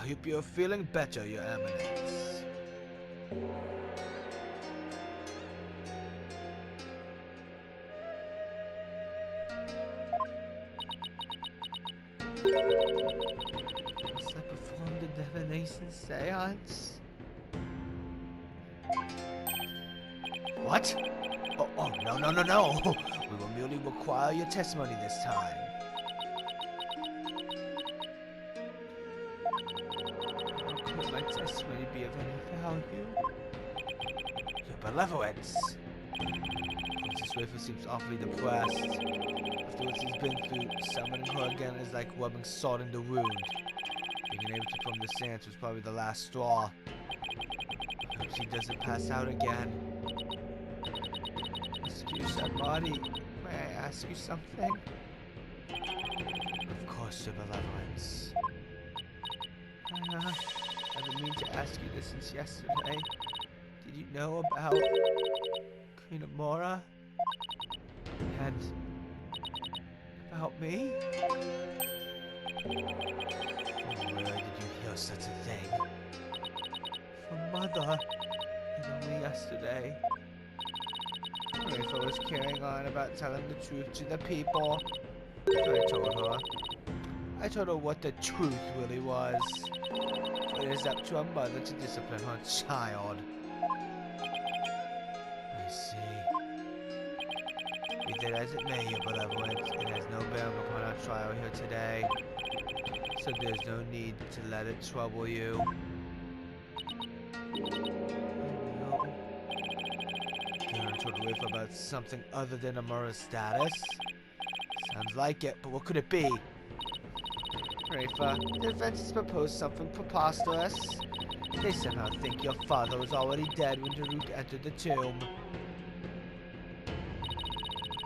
I hope you're feeling better, Your Eminence. Must I perform the divination seance? What? Oh, no. We will merely require your testimony this time. How could my testimony be of any value? Your benevolence. Princess Wafer seems awfully depressed. After what she's been through, summoning her again is like rubbing salt in the wound. Being unable to perform the seance was probably the last straw. I hope she doesn't pass out again. Excuse me, body. May I ask you something? Of course, Your Benevolence. I've been meaning to ask you this since yesterday. Did you know about Queen Amora? And about me? From where did you hear such a thing? From Mother. And only yesterday. Rafa was carrying on about telling the truth to the people. So I told her what the truth really was. It is up to a mother to discipline her child. I see. Be that as it may, Your Benevolence, it has no bearing upon our trial here today. So there's no need to let it trouble you. No. You want to talk to Rafa about something other than Amara's status? Sounds like it, but what could it be? Rafa, the adventurers proposed something preposterous. They somehow think your father was already dead when Daruk entered the tomb.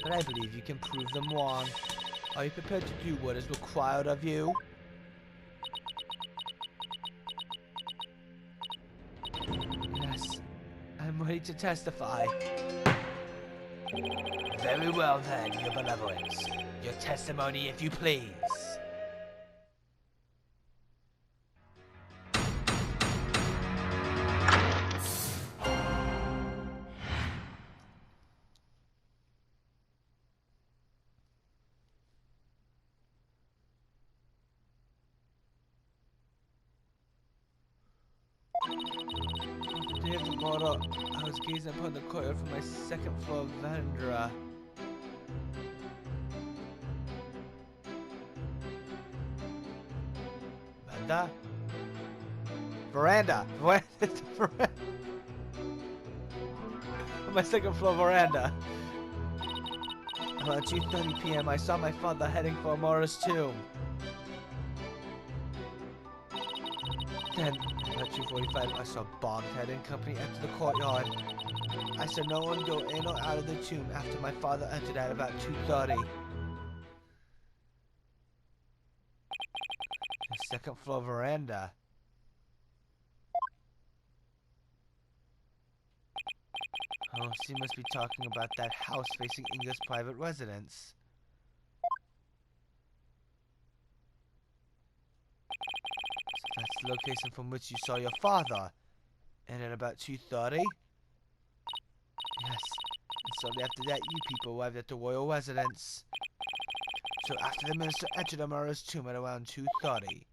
But I believe you can prove them wrong. Are you prepared to do what is required of you? Yes, I'm ready to testify. Very well then, Your Benevolence. Your testimony, if you please. The day of the murder, I was gazing upon the courtyard from my second floor veranda. Veranda? Veranda? On my second floor veranda. Around 2:30 p.m., I saw my father heading for Amora's tomb. Then, about 2:45, I saw Bombhead and company enter the courtyard. I saw no one go in or out of the tomb after my father entered at about 2:30. The second floor veranda. Oh, she must be talking about that house facing Inga's private residence. So that's the location from which you saw your father. And at about 2:30? Yes. And shortly after that, you people arrived at the royal residence. So after the minister entered Amara's tomb at around 2:30,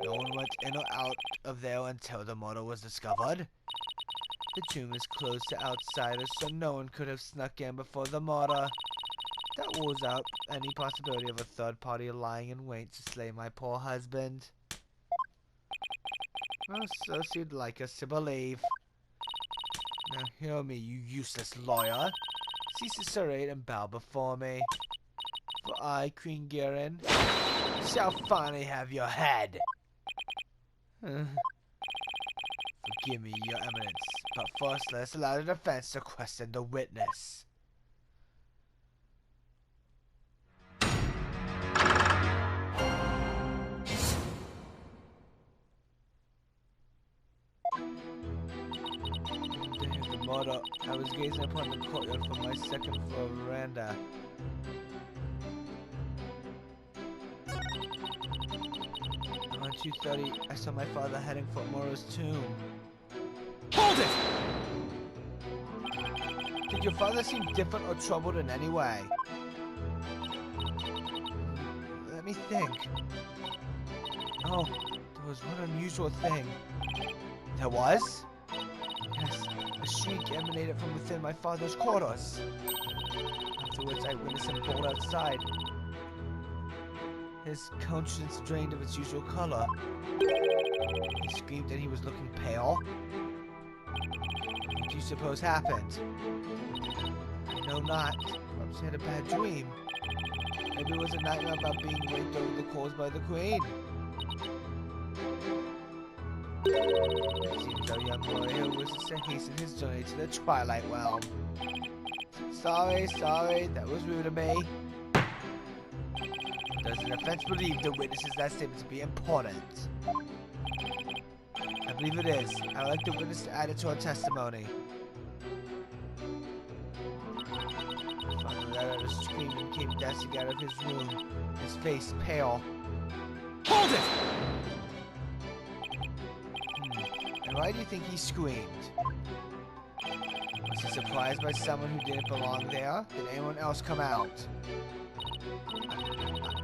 no one went in or out of there until the murder was discovered. The tomb is closed to outsiders, so no one could have snuck in before the murder. That rules out any possibility of a third party lying in wait to slay my poor husband. Well, so she'd like us to believe. Now hear me, you useless lawyer. Cease to serate and bow before me. For I, Queen Garen, shall finally have your head. Forgive me, Your Eminence, but first let's allow the defense to question the witness. On the day of the murder, I was gazing upon the courtyard from my second floor veranda. Around 2:30, I saw my father heading for Moro's tomb. Hold it! Did your father seem different or troubled in any way? Let me think. Oh, there was one unusual thing. There was? Yes, a shriek emanated from within my father's quarters. Afterwards, I witnessed him bolt outside. His countenance drained of its usual color. He screamed and he was looking pale. What do you suppose happened? I know not. Perhaps he had a bad dream. Maybe it was a nightmare about being raped over the coals by the queen. It seems our young warrior wishes to hasten his journey to the Twilight Realm. Sorry, that was rude of me. Does the defense believe the witnesses that statement to be important? I believe it is. I would like the witness to add it to our testimony. Father let out a scream and came dashing out of his room, his face pale. Hold it! And why do you think he screamed? Was he surprised by someone who didn't belong there? Did anyone else come out?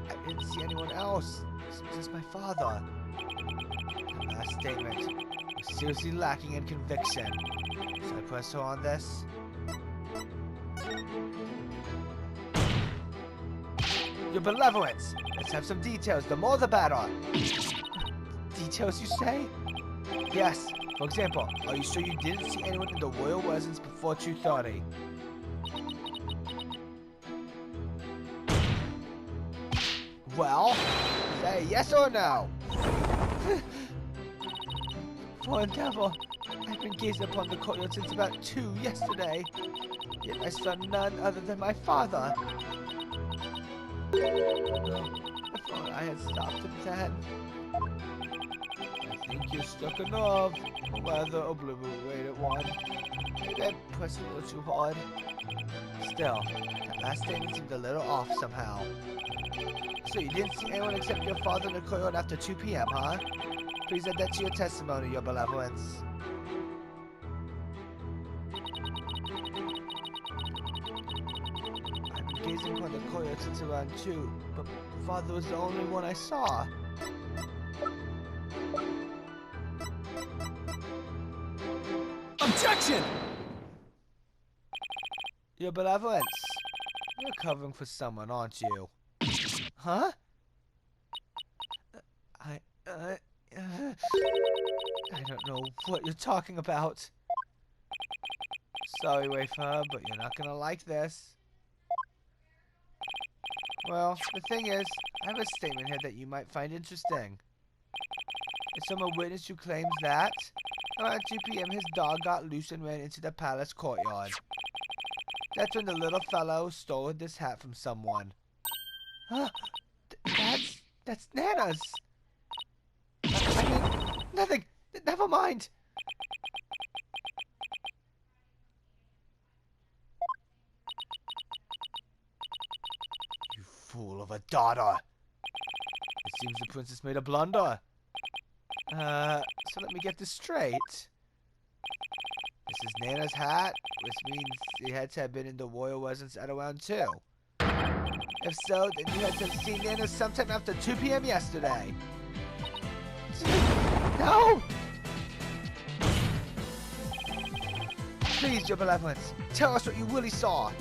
I didn't see anyone else. It's just my father. That last statement was seriously lacking in conviction. Should I press her on this? Your benevolence! Let's have some details. The more the better. Details, you say? Yes. For example, are you sure you didn't see anyone in the royal residence before 2:30? Well, say yes or no. Poor devil, I've been gazing upon the courtyard since about 2 yesterday. Yet I saw none other than my father. I thought I had stopped him then. I think you struck a nerve, or rather obliterated one. Maybe I pressed a little too hard. Still, that last statement seemed a little off somehow. So you didn't see anyone except your father in the courtyard after 2 p.m., huh? Please add that to your testimony, your benevolence. I've been gazing upon the courtyard since around 2, but father was the only one I saw. Objection! Your benevolence. You're covering for someone, aren't you? Huh? I don't know what you're talking about. Sorry, Wafer, but you're not gonna like this. Well, the thing is, I have a statement here that you might find interesting. It's from a witness who claims that around 2 p.m. his dog got loose and ran into the palace courtyard. That's when the little fellow stole this hat from someone. Huh? That's Nana's! I mean, nothing! Never mind! You fool of a daughter! It seems the princess made a blunder. So let me get this straight. This is Nana's hat, which means he had to have been in the royal residence at around 2. If so, then you had to have seen Nana sometime after 2 p.m. yesterday. No! Please, your benevolence, tell us what you really saw.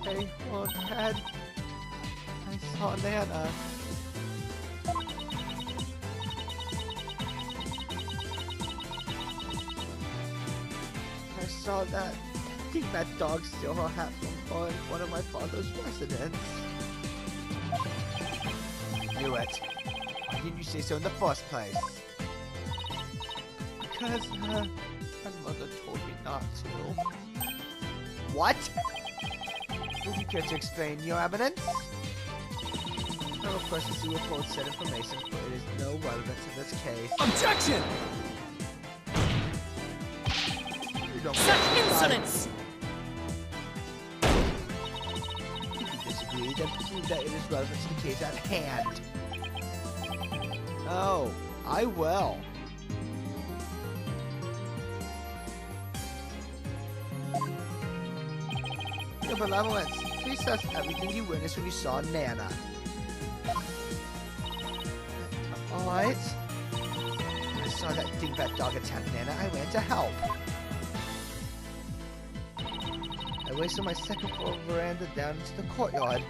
Stay on head. I saw Nana. I saw that. I think that dog stole her hat from her in one of my father's residence. Knew it. Why didn't you say so in the first place? Because, my mother told me not to. What? Would you care to explain, Your Eminence? No request to see report said information, but it is no relevance in this case. Objection! Such insolence! agree, then prove that it is relevant to the case at hand. Oh, I will. Your benevolence, please tell us everything you witnessed when you saw Nana. Alright. I saw that dingbat dog attack Nana. I ran to help. I raced on my second floor veranda down into the courtyard.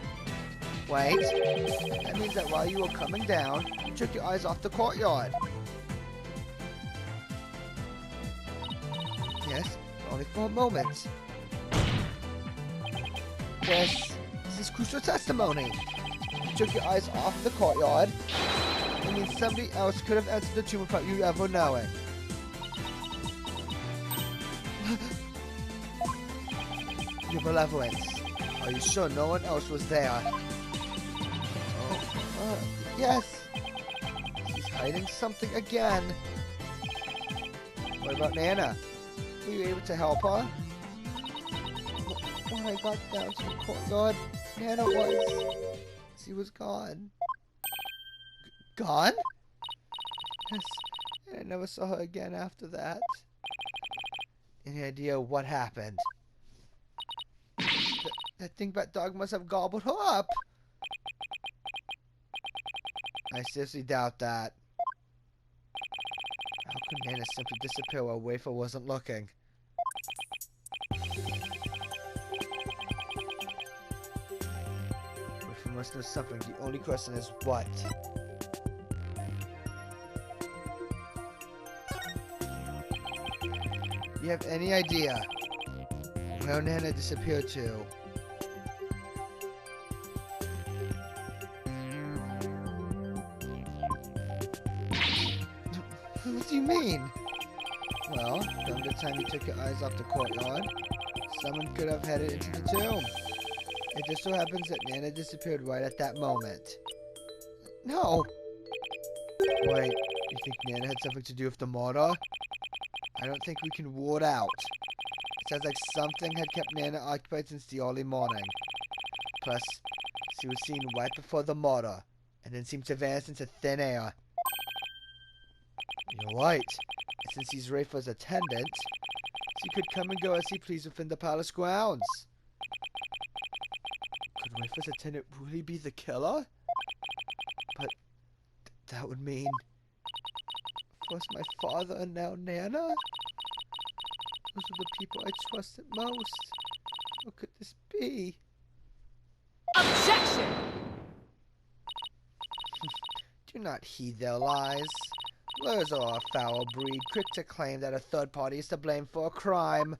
Wait. That means that while you were coming down, you took your eyes off the courtyard. Yes, but only for a moment. This is crucial testimony. You took your eyes off the courtyard. It means somebody else could have entered the tomb without you ever knowing. Your benevolence. Are you sure no one else was there? Oh, yes. She's hiding something again. What about Nana? Were you able to help her? When I got down to the courtyard, Nana was... She was gone. Gone? Yes, and I never saw her again after that. Any idea what happened? That dingbat dog must have gobbled her up. I seriously doubt that. How could Nana simply disappear while Wafer wasn't looking? Wafer must know something. The only question is what? Do you have any idea where Nana disappeared to? What do you mean? Well, from the time you took your eyes off the courtyard, someone could have headed into the tomb. It just so happens that Nana disappeared right at that moment. No! Wait, you think Nana had something to do with the murder? I don't think we can rule it out. It sounds like something had kept Nana occupied since the early morning. Plus, she was seen right before the murder, and then seemed to vanish into thin air. You're right. Since he's Rafa's attendant, she could come and go as he pleased within the palace grounds. Could Rafa's attendant really be the killer? But that would mean... First my father and now Nana? Those are the people I trusted most. What could this be? Objection! Do not heed their lies. Lawyers are a foul breed, quick to claim that a third party is to blame for a crime.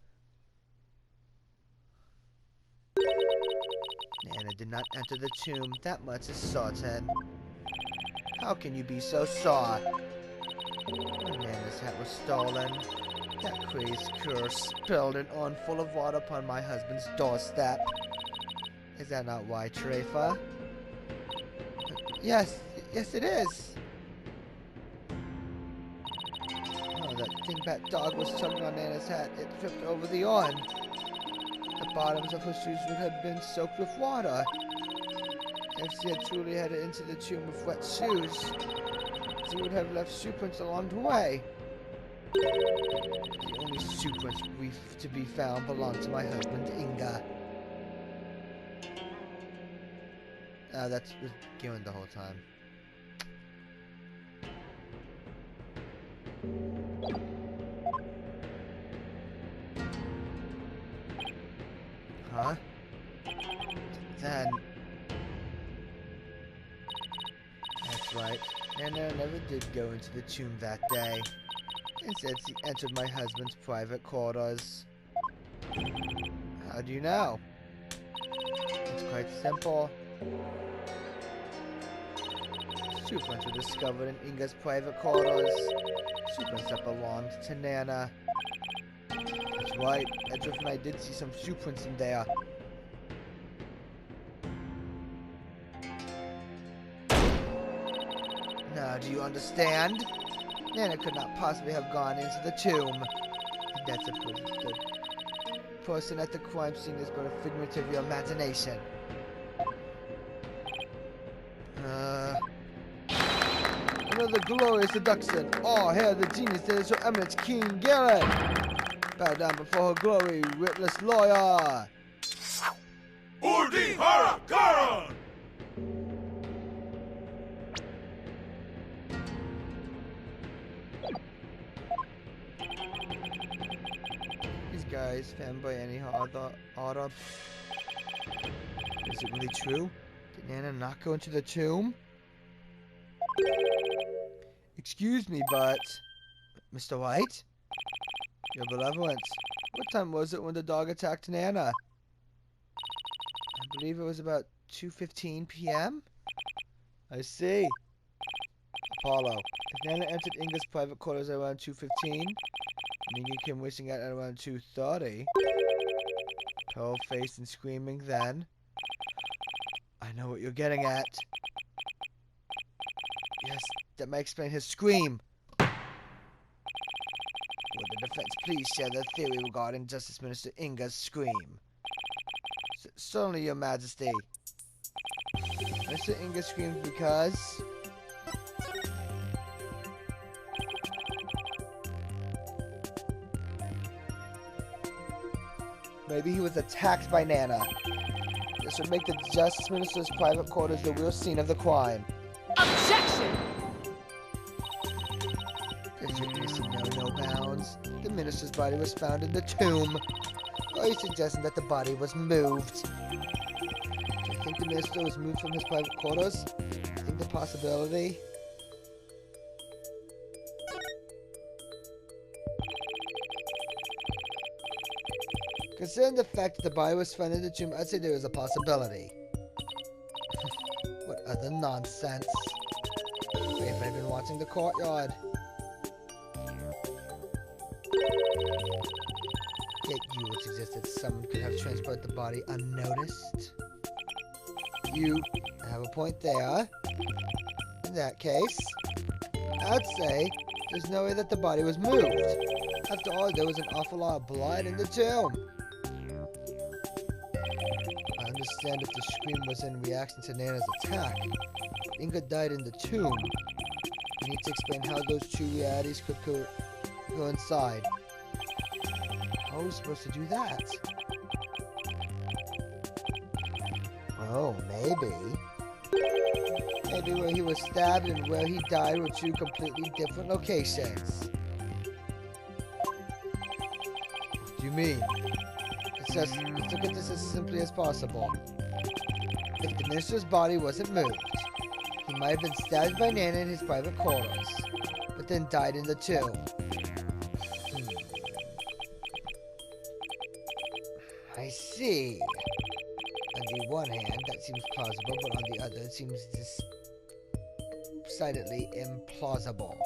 Nana did not enter the tomb, that much is certain. How can you be so sore? When Nana's hat was stolen, that crazed curse spilled an urn full of water upon my husband's doorstep. Is that not why, Trefa? Yes it is. Oh, that dingbat dog was tugging on Nana's hat. It tripped over the urn. The bottoms of her shoes would have been soaked with water. If she had truly headed into the tomb with wet shoes, she would have left shoe prints along the way. The only shoe prints to be found belong to my husband, Inga. That was given the whole time. Huh? Then... That's right. Nana never did go into the tomb that day. Instead, she entered my husband's private quarters. How do you know? It's quite simple. Shoe prints were discovered in Inga's private quarters. Shoe prints that belonged to Nana. That's right. Edriff and I did see some shoe prints in there. Now, do you understand? Nana could not possibly have gone into the tomb. And that's a proof the person at the crime scene is but a figment of your imagination. Another glorious seduction. Oh, hail the genius that is your eminence, King Garrett. Bow down before her glory, witless lawyer. Urdi Harakaran! These guys, fanboy any harder. Is it really true? Did Nana not go into the tomb? Excuse me, but... Mr. White? Your benevolence. What time was it when the dog attacked Nana? I believe it was about 2:15 p.m.? I see. Apollo. If Nana entered Inga's private quarters at around 2:15, and Inga came racing out at around 2:30, pale-faced and screaming then, I know what you're getting at. Yes, that might explain his scream. Would the defense please share their theory regarding Justice Minister Inga's scream? Certainly, Your Majesty. Mr. Inga screamed because... maybe he was attacked by Nana. This would make the Justice Minister's private quarters the real scene of the crime. Objection! There's witnessing no bounds. The minister's body was found in the tomb. Are you suggesting that the body was moved? Do you think the minister was moved from his private quarters? Think the possibility? Considering the fact that the body was found in the tomb, I'd say there is a possibility. What other nonsense? Wait, have I been watching the courtyard? Yet you would suggest that someone could have transported the body unnoticed? You have a point there. In that case, I'd say there's no way that the body was moved. After all, there was an awful lot of blood in the tomb. I understand if the scream was in reaction to Nana's attack, but Inga died in the tomb. You need to explain how those two realities could coincide. How are we supposed to do that? Oh, maybe. Maybe where he was stabbed and where he died were two completely different locations. What do you mean? Let's look at this as simply as possible. If the minister's body wasn't moved, he might have been stabbed by Nana in his private quarters, but then died in the tomb. I see. On the one hand, that seems plausible, but on the other, it seems decidedly implausible.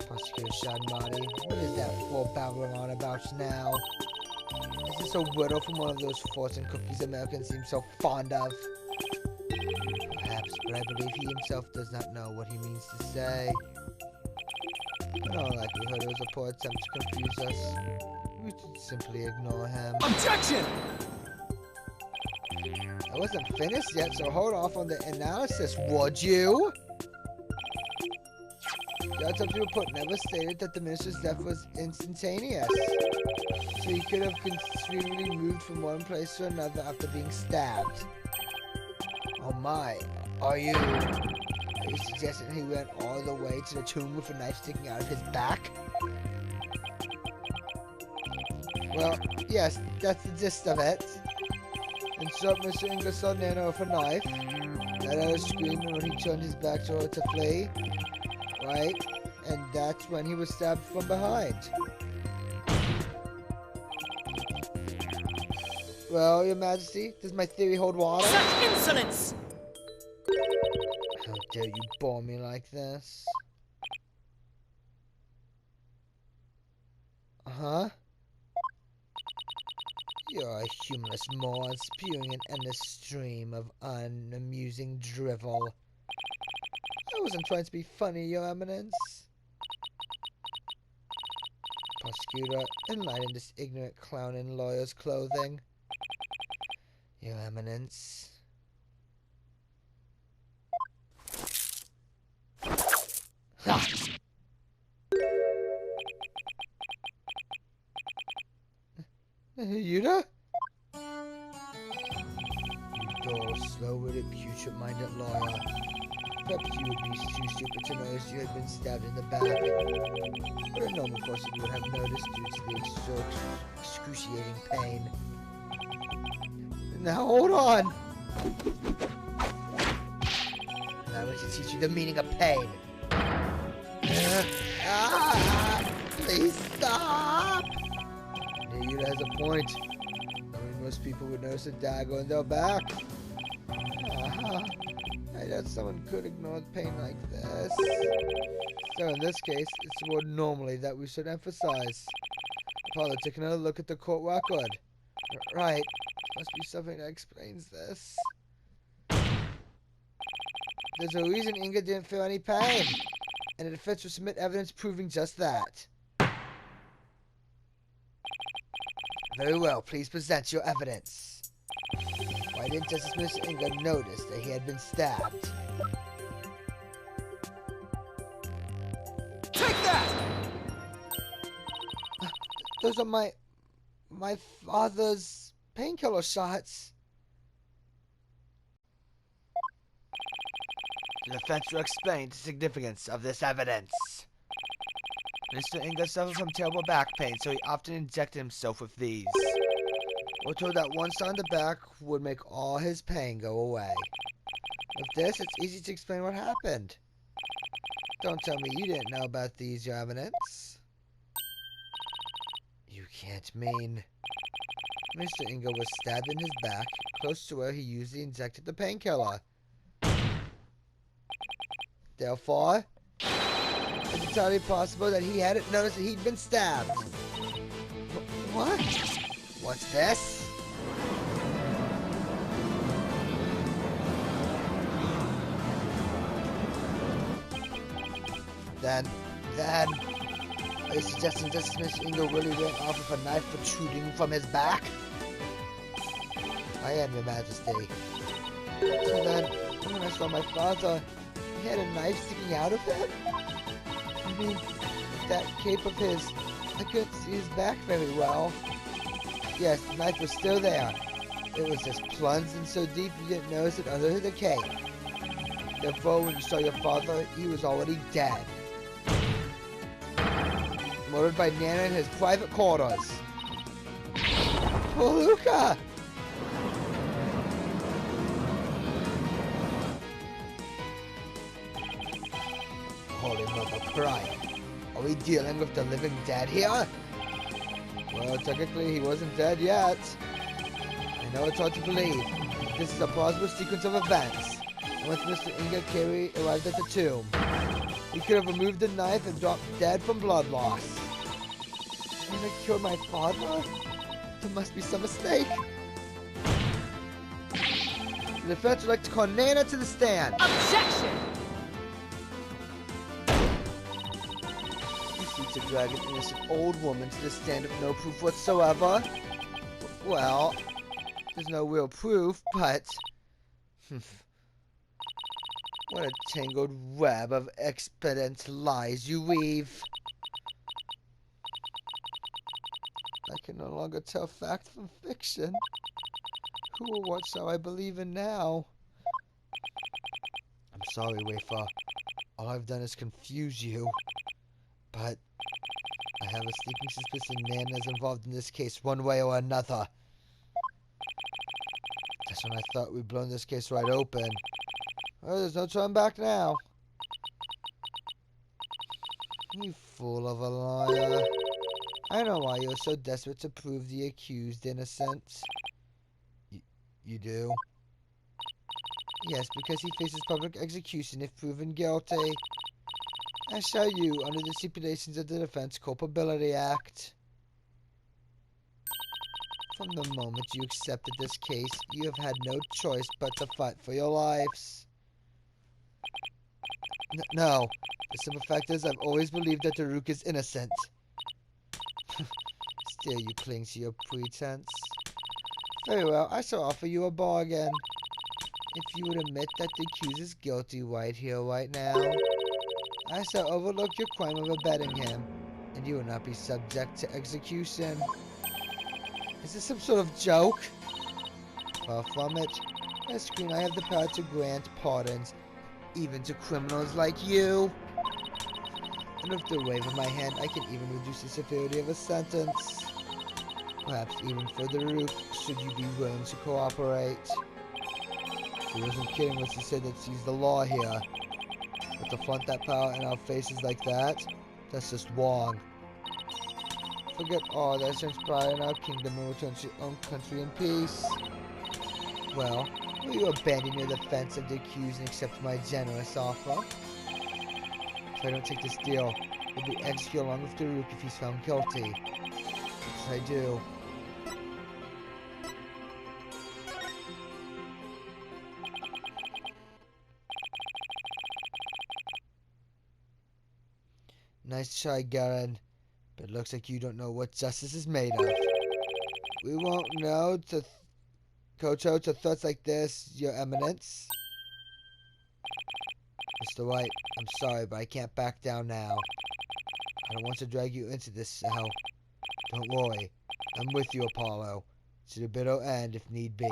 Prosecutor Shanmati, what is that fool babbling on about now? Is this a riddle from one of those fortune cookies Americans seem so fond of? Perhaps, but I believe he himself does not know what he means to say. In all likelihood, it was a poor attempt to confuse us. We should simply ignore him. Objection! I wasn't finished yet, so hold off on the analysis, would you? The autopsy report never stated that the minister's death was instantaneous. So he could have conceivably moved from one place to another after being stabbed. Oh my, are you suggesting he went all the way to the tomb with a knife sticking out of his back? Well, yes, that's the gist of it. In short, Mr. Inga saw Nana with a knife, let out a scream, and when he turned his back to her to flee, right? And that's when he was stabbed from behind. Well, Your Majesty, does my theory hold water? Such insolence! How dare you bore me like this? Uh-huh. You're a humorless moron spewing an endless stream of unamusing drivel. I wasn't trying to be funny, Your Eminence. Prosecutor, enlighten this ignorant clown in lawyer's clothing. Your Eminence. Ha! Yuta? You dull, slow-witted, putrid-minded lawyer. Perhaps you would be too stupid to notice you had been stabbed in the back. But a normal person would have noticed due to the excruciating pain. Now hold on! I'm going to teach you the meaning of pain. Please stop! Yuta has a point. I mean, most people would notice a dagger in their back. I doubt someone could ignore pain like this. So in this case, it's the word normally that we should emphasize. Apollo, take another look at the court record. Right. Must be something that explains this. There's a reason Inga didn't feel any pain. And the defense will submit evidence proving just that. Very well, please present your evidence. Why didn't Justice Mr. Inga notice that he had been stabbed? Take that! Those are my father's painkiller shots. The defense will explain the significance of this evidence. Mr. Inga suffered from terrible back pain, so he often injected himself with these. We're told that one shot on the back would make all his pain go away. With this, it's easy to explain what happened. Don't tell me you didn't know about these, your evidence. You can't mean... Mr. Inga was stabbed in his back, close to where he usually injected the painkiller. Therefore, it's entirely possible that he hadn't noticed that he'd been stabbed. What? What's this? Then, are you suggesting Justice Mr. Inga really ran off with a knife protruding from his back? I am, Your Majesty. So then, when I saw my father, he had a knife sticking out of him? I mean, that cape of his, I couldn't see his back very well. Yes, the knife was still there. It was just plunged in so deep you didn't notice it under the cape. Therefore, when you saw your father, he was already dead. Murdered by Nana in his private quarters. Poor Luca! Holy Mother Christ. Are we dealing with the living dead here? Well, technically he wasn't dead yet. I know it's hard to believe. This is a plausible sequence of events. Once Mr. Inga Carey arrived at the tomb, he could have removed the knife and dropped dead from blood loss. And I killed my father? There must be some mistake. The defense would like to call Nana to the stand. Objection! You seek to drag an innocent old woman to the stand with no proof whatsoever? Well, there's no real proof, but... What a tangled web of expedient lies you weave. I can no longer tell fact from fiction. Who or what shall I believe in now? I'm sorry, Wafer. All I've done is confuse you. But I have a sneaking suspicion Nana's involved in this case one way or another. That's when I thought we'd blown this case right open. Oh, there's no turn back now. You fool of a lawyer. I know why you're so desperate to prove the accused innocent. You do? Yes, because he faces public execution if proven guilty. As shall you, under the stipulations of the Defense Culpability Act. From the moment you accepted this case, you have had no choice but to fight for your lives. No. The simple fact is I've always believed that Daruk is innocent. Still you cling to your pretense. Very well, I shall offer you a bargain. If you would admit that the accused is guilty right here, right now, I shall overlook your crime of abetting him, and you will not be subject to execution. Is this some sort of joke? Far from it. As Queen, I have the power to grant pardons, even to criminals like you. And with the wave of my hand, I can even reduce the severity of a sentence. Perhaps even further route, should you be willing to cooperate. She wasn't kidding when she said that she's the law here. But to flaunt that power in our faces like that, that's just wrong. Forget all that transpired in our kingdom and return to your own country in peace. Well, will you abandon your defense of the accused and accept my generous offer? If I don't take this deal, he'll be executed along with Daruk if he's found guilty. Yes, I do. Nice try, Garen. But it looks like you don't know what justice is made of. We won't know to kowtow to threats like this, Your Eminence. Mr. White, I'm sorry, but I can't back down now. I don't want to drag you into this, so don't worry. I'm with you, Apollo. To the bitter end, if need be.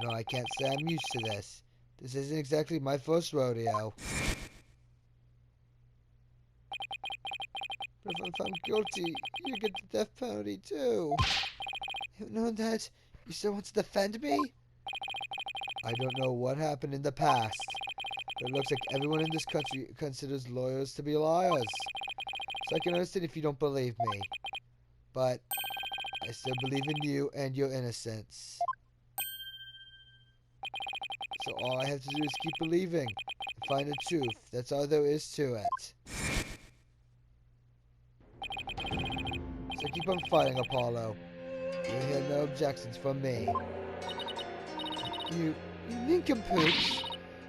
No, I can't say I'm used to this. This isn't exactly my first rodeo. But if I'm guilty, you get the death penalty too. You know that? You still want to defend me? I don't know what happened in the past, but it looks like everyone in this country considers lawyers to be liars. So I can understand if you don't believe me. But I still believe in you and your innocence. So all I have to do is keep believing and find the truth. That's all there is to it. So keep on fighting, Apollo. You'll hear no objections from me. You nincompoops!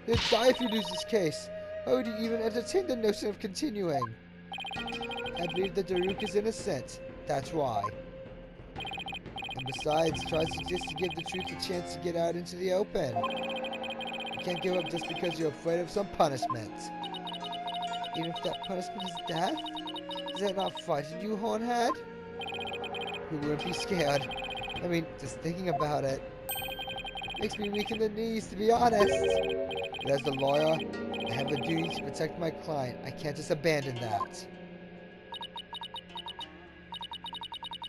You'll die if you lose this case. Why would you even entertain the notion of continuing? I believe that Daruk is innocent. That's why. And besides, tries just to give the truth a chance to get out into the open. You can't give up just because you're afraid of some punishment. Even if that punishment is death? Is that not frighten you, Hornhead? Who wouldn't be scared? I mean, just thinking about it makes me weak in the knees, to be honest. But as the lawyer, I have a duty to protect my client. I can't just abandon that.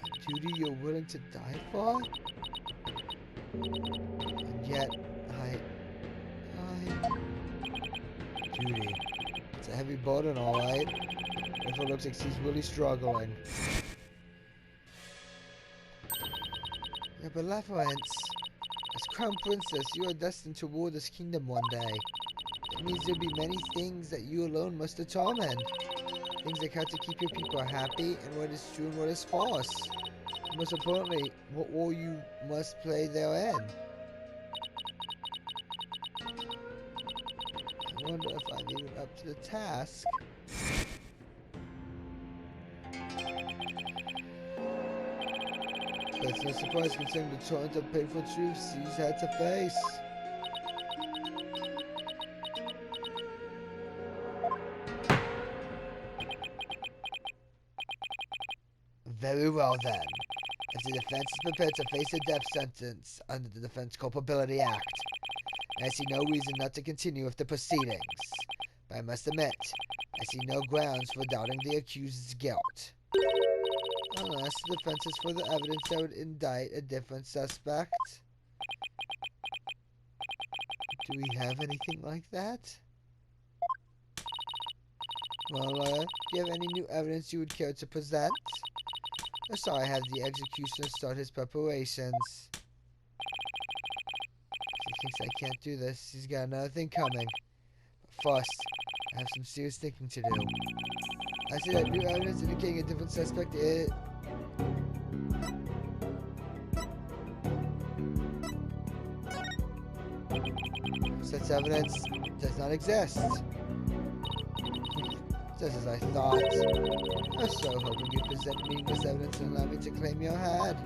A duty you're willing to die for? And yet, Duty. It's a heavy burden, alright. If it looks like she's really struggling. Your benevolence. As Crown Princess, you are destined to rule this kingdom one day. It means there'll be many things that you alone must determine. Things like how to keep your people happy, and what is true and what is false. And most importantly, what role you must play therein. I wonder if I'm even up to the task. That's no surprise considering the torrent of painful truths he's had to face. Very well then. If the defense is prepared to face a death sentence under the Defense Culpability Act, I see no reason not to continue with the proceedings. But I must admit, I see no grounds for doubting the accused's guilt. Unless the defense has further evidence that would indict a different suspect. Do we have anything like that? Well, do you have any new evidence you would care to present? Or shall I have the executioner start his preparations? He thinks I can't do this. He's got another thing coming. But first, I have some serious thinking to do. I see that new evidence indicating a different suspect is... Such evidence does not exist. Just as I thought. I was so hoping you'd present meaningless evidence and allow me to claim your head.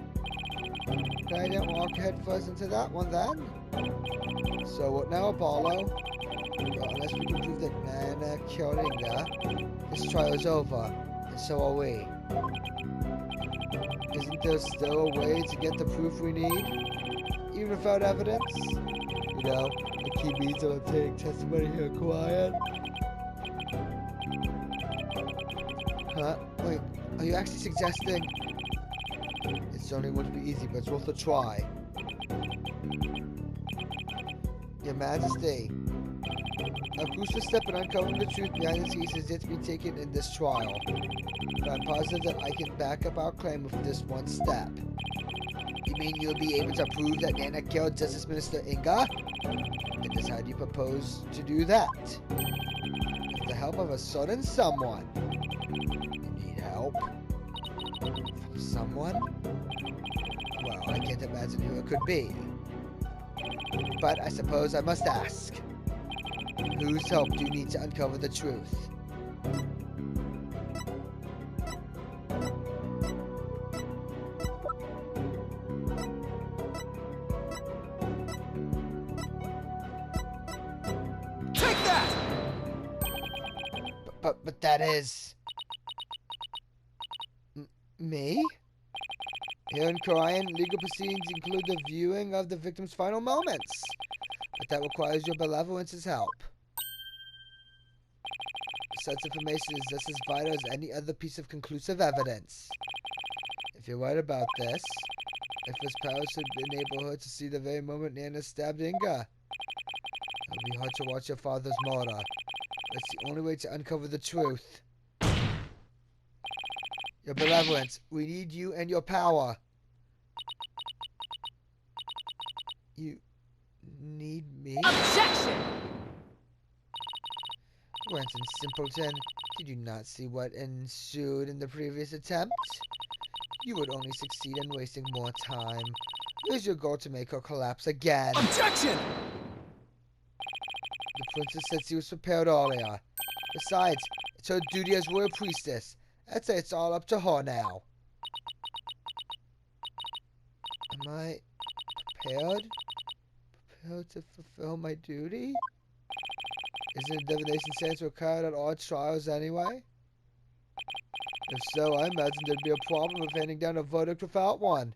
But I didn't walk head first into that one then. So what now, Apollo? Well, unless we can prove that Nana killed Inga, this trial is over, and so are we. Isn't there still a way to get the proof we need, even without evidence? You know, the key means of obtaining testimony here, quiet. Huh? Wait, are you actually suggesting? It's only going to be easy, but it's worth a try. Your Majesty, a crucial step in uncovering the truth behind this case is yet to be taken in this trial. But I'm positive that I can back up our claim with this one step. You mean you'll be able to prove that Nana killed Justice Minister Inga? And just how do you propose to do that? With the help of a certain someone. You need help? From someone? Well, I can't imagine who it could be. But I suppose I must ask. Whose help do you need to uncover the truth? Take that! But that is... me? Here in Korean, legal proceedings include the viewing of the victim's final moments. But that requires your benevolence's help. Such information is just as vital as any other piece of conclusive evidence. If you're right about this, if his powers should enable her to see the very moment Nana stabbed Inga, it would be hard to watch your father's murder. It's the only way to uncover the truth. Your benevolence, we need you and your power. You need me? Objection! Renton Simpleton, did you not see what ensued in the previous attempt? You would only succeed in wasting more time. Here's your goal to make her collapse again. Objection! The princess said she was prepared earlier. Besides, it's her duty as royal priestess. I'd say it's all up to her now. Am I prepared? Prepared to fulfill my duty? Isn't a divination science required at all trials anyway? If so, I imagine there'd be a problem with handing down a verdict without one.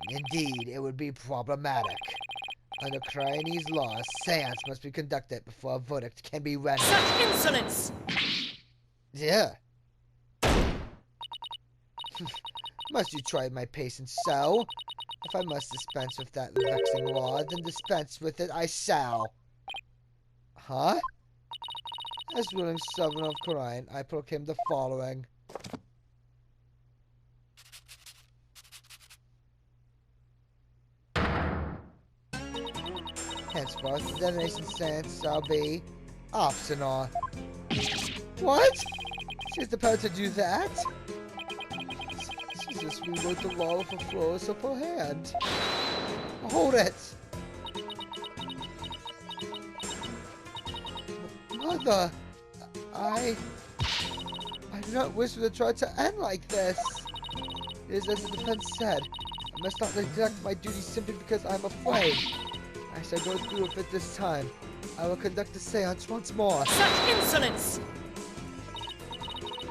Indeed, it would be problematic. Under Chinese law, a seance must be conducted before a verdict can be rendered. Such insolence! Yeah. Must you try my patience so? If I must dispense with that vexing law, then dispense with it I shall. Huh? As ruling sovereign of Korean, I proclaim the following. Henceforth, the divination science shall be optional. What? She has the power to do that? She just rewrote the law with the flourish of her hand. Hold it! Mother, I do not wish for the trial to end like this. It is as the defense said. I must not neglect my duty simply because I am afraid. I shall go through with it this time. I will conduct the seance once more. Such insolence!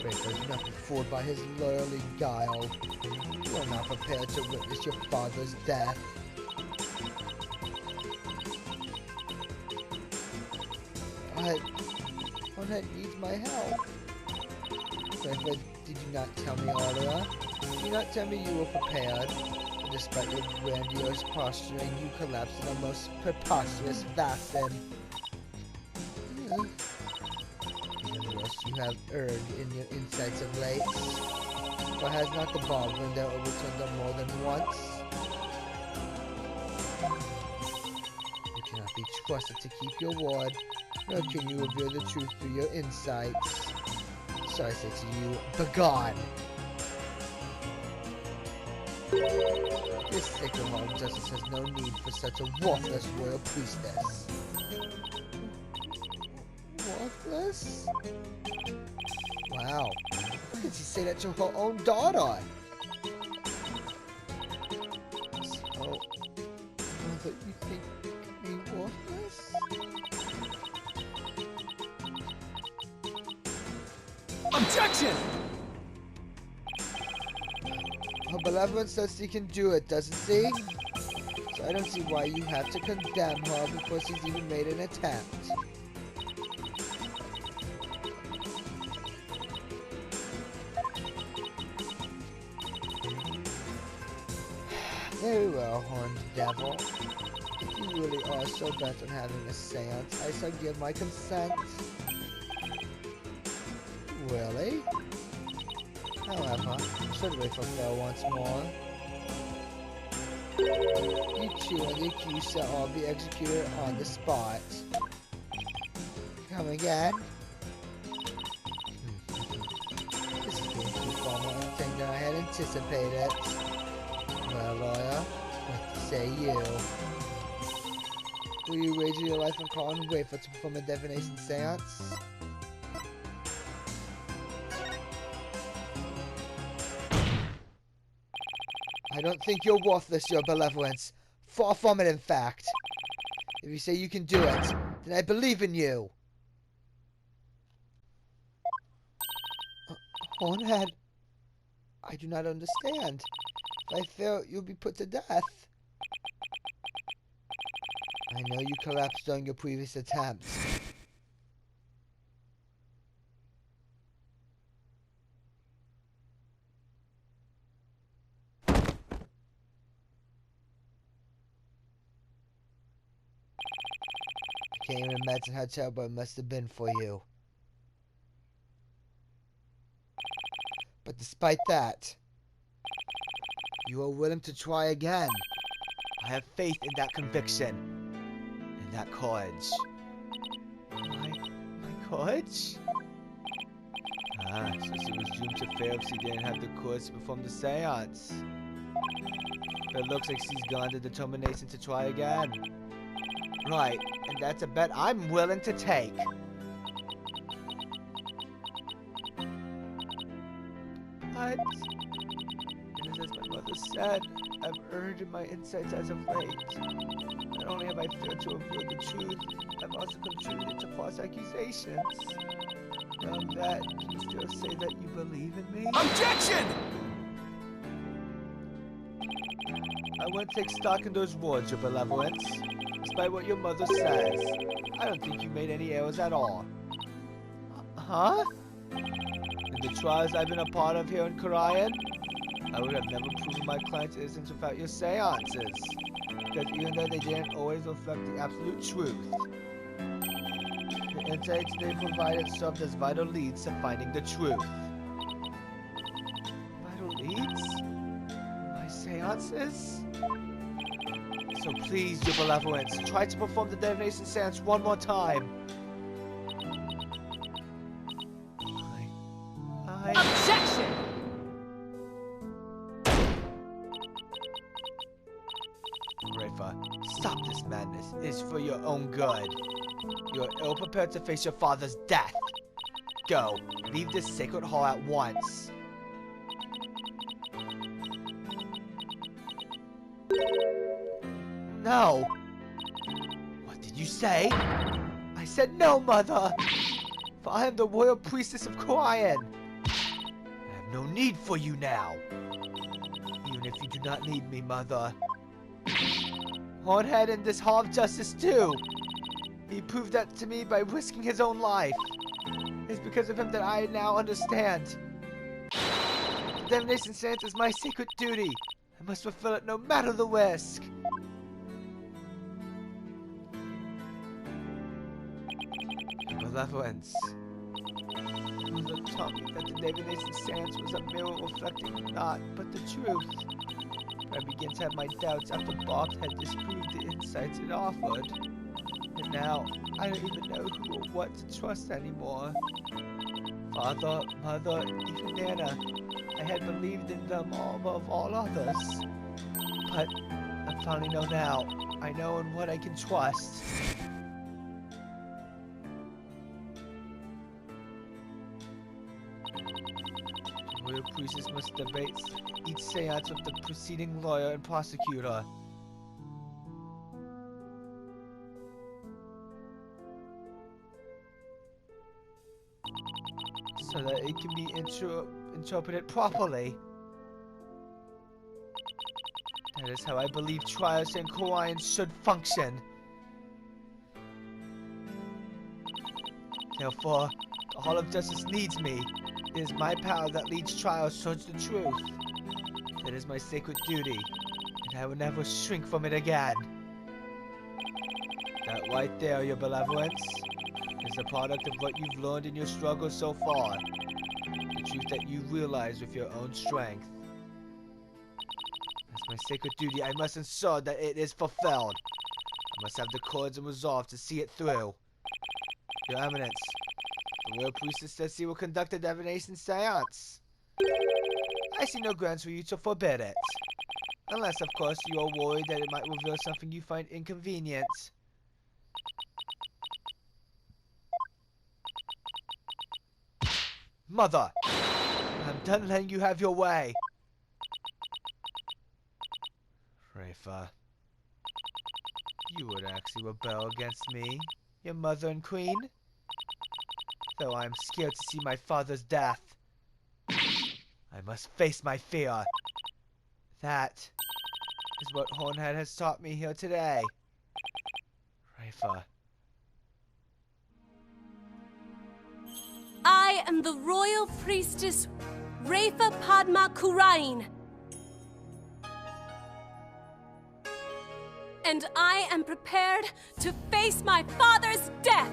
Draco is not be fooled by his lurly guile. You are not prepared to witness your father's death. But Ronette needs my help. Draco, did you not tell me earlier? Did you not tell me you were prepared? But despite your grandiose posturing, you collapsed in a most preposterous fashion. Even worse, you have erred in your insights of late. For has not the ball window overturned them more than once? You cannot be trusted to keep your word, nor can you reveal the truth through your insights. So I say to you, begone! This sacred hall of justice has no need for such a worthless royal priestess. Worthless? Wow. How could she say that to her own daughter? So, Mother, you think me worthless? Objection! Her benevolence says she can do it, doesn't she? So I don't see why you have to condemn her before she's even made an attempt. Very well, horned devil. If you really are so bent on having a seance, I shall give my consent. Really? However, I should wait for Phil once more. You two and the accused shall all be executed on the spot. Come again? This is going to be far more entertaining than I had anticipated. Well, lawyer, what say you? Will you wager your life on Carl and wait for it to perform a divination seance? I don't think you're worthless, your benevolence. Far from it, in fact. If you say you can do it, then I believe in you. Hornhead, I do not understand. If I fail, you'll be put to death. I know you collapsed during your previous attempts. I can't even imagine how terrible it must have been for you. But despite that, you are willing to try again. I have faith in that conviction. In that courage. My courage? Ah, so she was doomed to fail if she didn't have the courage to perform the seance. But it looks like she's gone the determination to try again. Right, and that's a bet I'm willing to take. But, as my mother said, I've erred in my insights as of late. Not only have I failed to reveal the truth, I've also contributed to false accusations. From that, can you still say that you believe in me? Objection! I won't take stock in those words, your benevolence. Despite what your mother says, I don't think you made any errors at all. Huh? In the trials I've been a part of here in Karayan, I would have never proven my client's innocence without your seances. Because even though they didn't always reflect the absolute truth, the insights they provided served as vital leads to finding the truth. Vital leads? My seances? So please, your benevolence, try to perform the divination seance one more time. Objection! Rafa, stop this madness. It is for your own good. You are ill-prepared to face your father's death. Go, leave this sacred hall at once. No! What did you say? I said no, Mother! For I am the royal priestess of Korian. I have no need for you now. Even if you do not need me, Mother. Hornhead in this Hall of Justice too. He proved that to me by risking his own life. It's because of him that I now understand. The divination seance is my sacred duty. I must fulfill it no matter the risk. Benevolence. Mother taught me that the divination seance was a mirror reflecting not but the truth. But I began to have my doubts after Bob had disproved the insights it offered. And now, I don't even know who or what to trust anymore. Father, Mother, even Nana, I had believed in them all above all others. But I finally know now. I know in what I can trust. The royal priestess must debate each seance with the preceding lawyer and prosecutor. so that it can be interpreted properly. That is how I believe trials and Koreans should function. Therefore, the Hall of Justice needs me. It is my power that leads trials towards the truth. That is my sacred duty, and I will never shrink from it again. That right there, your benevolence, is the product of what you've learned in your struggle so far. The truth that you realize with your own strength. As my sacred duty, I must ensure that it is fulfilled. I must have the courage and resolve to see it through. Your Eminence, the Royal Priestess says she will conduct a divination seance. I see no grounds for you to forbid it. Unless, of course, you are worried that it might reveal something you find inconvenient. Mother! I'm done letting you have your way. Rafa, you would actually rebel against me, your mother and queen? Though I am scared to see my father's death. I must face my fear. That is what Hornhead has taught me here today. Rafa. I am the Royal Priestess Rafa Padma Kurain. And I am prepared to face my father's death.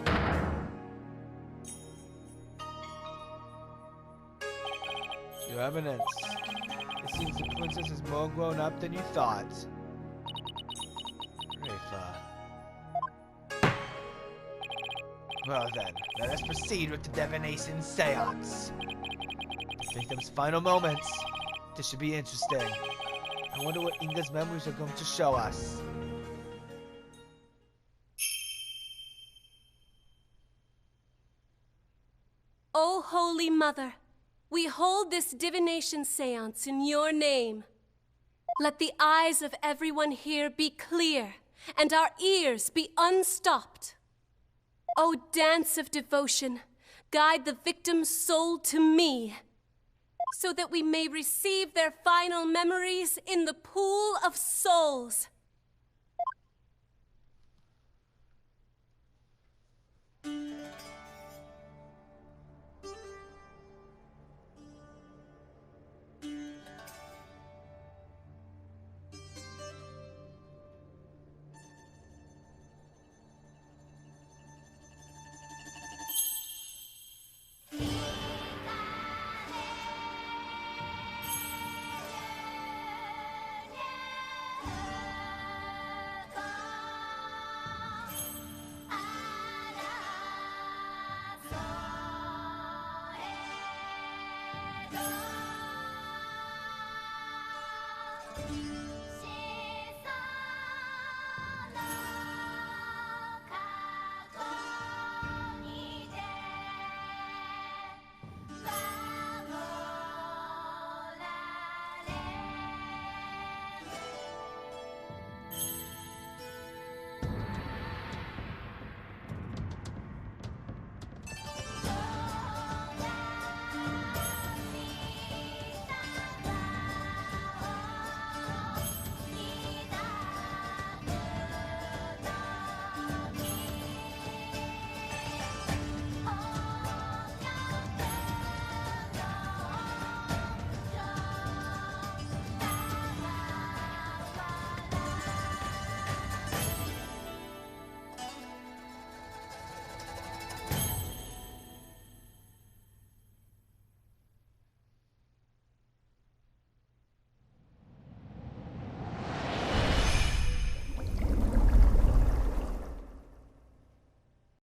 Your Eminence, it seems the princess is more grown up than you thought. Rafa. Well then, let us proceed with the divination seance. The victim's final moments. This should be interesting. I wonder what Inga's memories are going to show us. O Holy Mother, we hold this divination seance in your name. Let the eyes of everyone here be clear, and our ears be unstopped. O dance of devotion, guide the victim's soul to me, so that we may receive their final memories in the pool of souls.